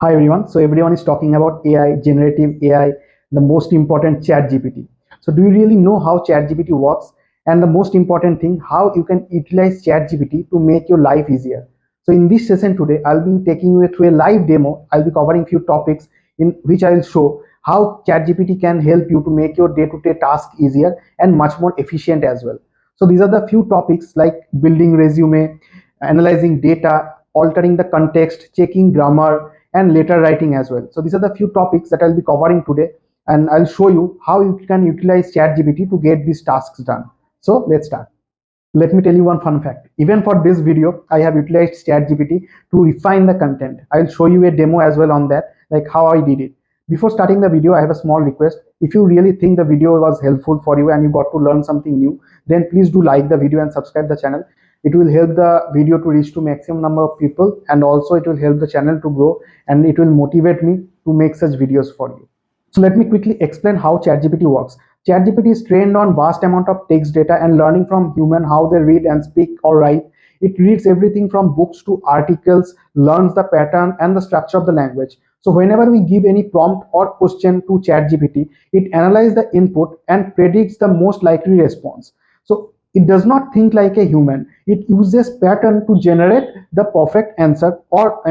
Hi everyone. So everyone is talking about AI, generative AI, the most important ChatGPT. So do you really know how ChatGPT works? And the most important thing, how you can utilize ChatGPT to make your life easier. So in this session today, I'll be taking you through a live demo. I'll be covering few topics in which I will show how ChatGPT can help you to make your day-to-day task easier and much more efficient as well. So these are the few topics like building resume, analyzing data, altering the context, checking grammar, and letter writing as well. So these are the few topics that I'll be covering today, and I'll show you how you can utilize ChatGPT to get these tasks done. So let's start. Let me tell you one fun fact. Even for this video, I have utilized ChatGPT to refine the content. I'll show you a demo as well on that, like how I did it. Before starting the video, I have a small request. If you really think the video was helpful for you and you got to learn something new, then please do like the video and subscribe the channel. It will help the video to reach to maximum number of people, and also it will help the channel to grow, and it will motivate me to make such videos for you. So let me quickly explain how ChatGPT works. ChatGPT is trained on vast amount of text data and learning from human how they read and speak or write. It reads everything from books to articles, learns the pattern and the structure of the language. So whenever we give any prompt or question to ChatGPT, it analyzes the input and predicts the most likely response. So it does not think like a human. It uses pattern to generate the perfect answer, or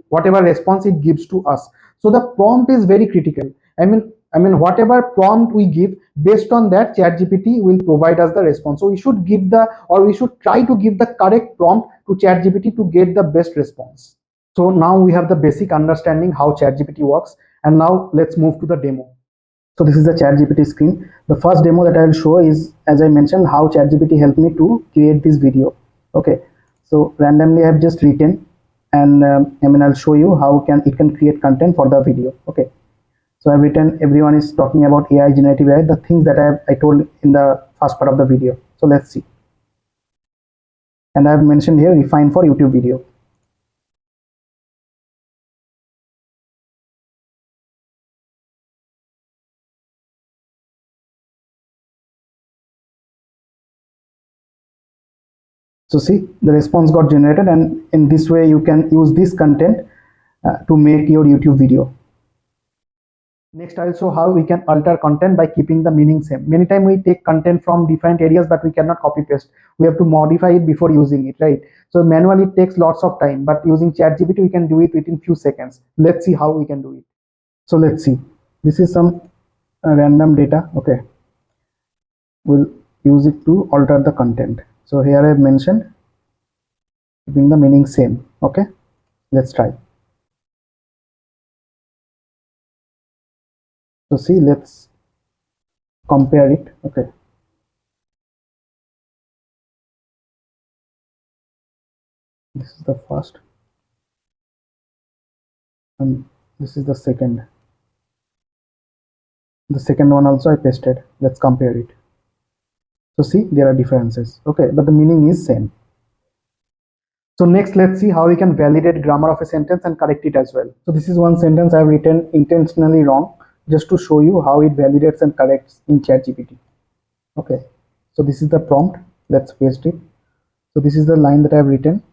whatever response it gives to us. So the prompt is very critical. Whatever prompt we give, based on that ChatGPT will provide us the response. So we should give we should try to give the correct prompt to ChatGPT to get the best response. So now we have the basic understanding how ChatGPT works, and now let's move to the demo. So this is the ChatGPT screen. The first demo that I will show is, as I mentioned, how ChatGPT helped me to create this video. Okay, so randomly I have just written, and I'll show you how it can create content for the video. Okay, so I've written everyone is talking about AI, generative AI, the things that I told in the first part of the video. So let's see. And I've mentioned here refine for YouTube video. So see, the response got generated, and in this way you can use this content to make your YouTube video. Next, I'll show how we can alter content by keeping the meaning same. Many times we take content from different areas, but we cannot copy paste. We have to modify it before using it, right? So manually it takes lots of time, but using ChatGPT we can do it within few seconds. Let's see how we can do it. So let's see. This is some random data. Okay, we'll use it to alter the content. So here I have mentioned keeping the meaning same. Okay, let's try. So see, let's compare it. Okay, this is the first and this is the second. The second one also I pasted. Let's compare it. So see, there are differences. Okay, but the meaning is same. So next, let's see how we can validate grammar of a sentence and correct it as well. So this is one sentence I've written intentionally wrong, just to show you how it validates and corrects in ChatGPT. Okay, so this is the prompt. Let's paste it. So this is the line that I've written,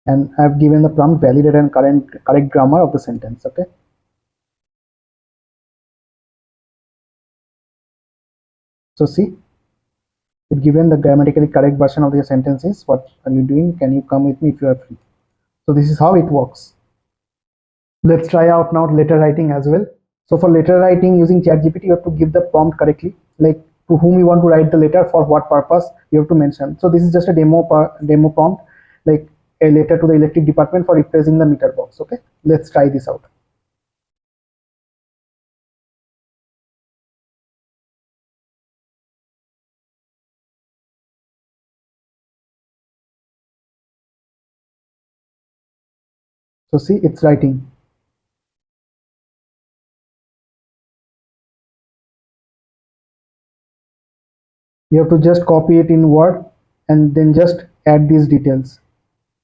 and I've given the prompt validate and correct grammar of the sentence. Okay, so see, it given the grammatically correct version of the sentences. What are you doing? Can you come with me if you are free? So this is how it works. Let's try out now letter writing as well. So for letter writing using ChatGPT, you have to give the prompt correctly, like to whom you want to write the letter, for what purpose you have to mention. So this is just a demo prompt, like a letter to the electric department for replacing the meter box. Okay, let's try this out. So see, it's writing. You have to just copy it in Word and then just add these details.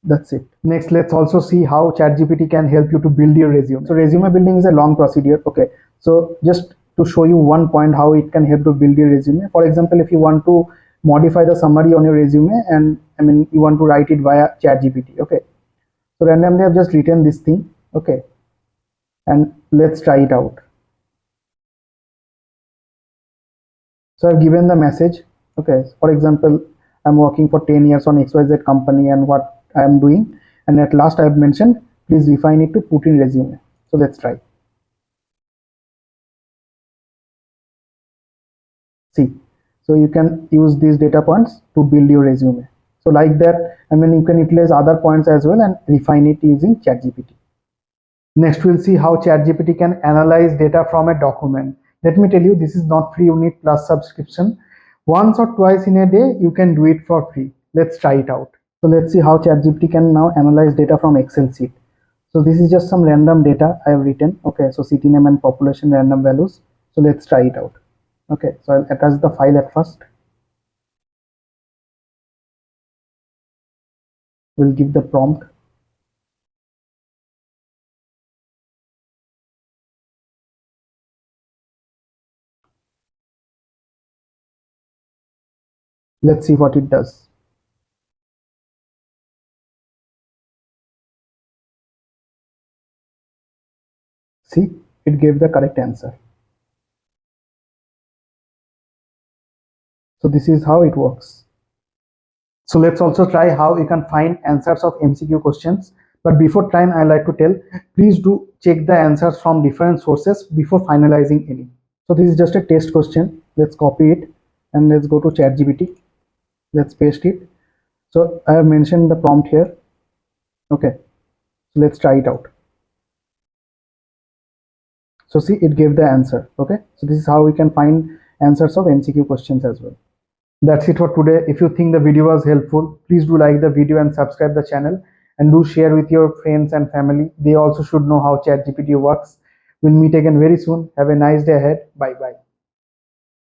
That's it. Next, let's also see how ChatGPT can help you to build your resume. So resume building is a long procedure. Okay, so just to show you one point how it can help to build your resume. For example, if you want to modify the summary on your resume, and you want to write it via ChatGPT. Okay, so randomly I've just written this thing, Okay, and let's try it out. So I've given the message. Okay, for example, I'm working for 10 years on XYZ company and what I am doing. And at last I've mentioned, please refine it to put in resume. So let's try. See, so you can use these data points to build your resume. So like that, I mean, you can utilize other points as well and refine it using ChatGPT. Next, we'll see how ChatGPT can analyze data from a document. Let me tell you, this is not free, you need plus subscription. Once or twice in a day, you can do it for free. Let's try it out. So let's see how ChatGPT can now analyze data from Excel sheet. So this is just some random data I have written. Okay, so city name and population random values. So let's try it out. Okay, so I'll attach the file at first. We'll give the prompt. Let's see what it does. See, it gave the correct answer. So this is how it works. So let's also try how you can find answers of MCQ questions. But before trying, I like to tell, please do check the answers from different sources before finalizing any. So this is just a test question. Let's copy it and let's go to ChatGPT. Let's paste it. So I have mentioned the prompt here. Okay, so let's try it out. So see, it gave the answer. Okay, so this is how we can find answers of MCQ questions as well. That's it for today. If you think the video was helpful, please do like the video and subscribe the channel, and do share with your friends and family. They also should know how ChatGPT works. We'll meet again very soon. Have a nice day ahead. Bye bye.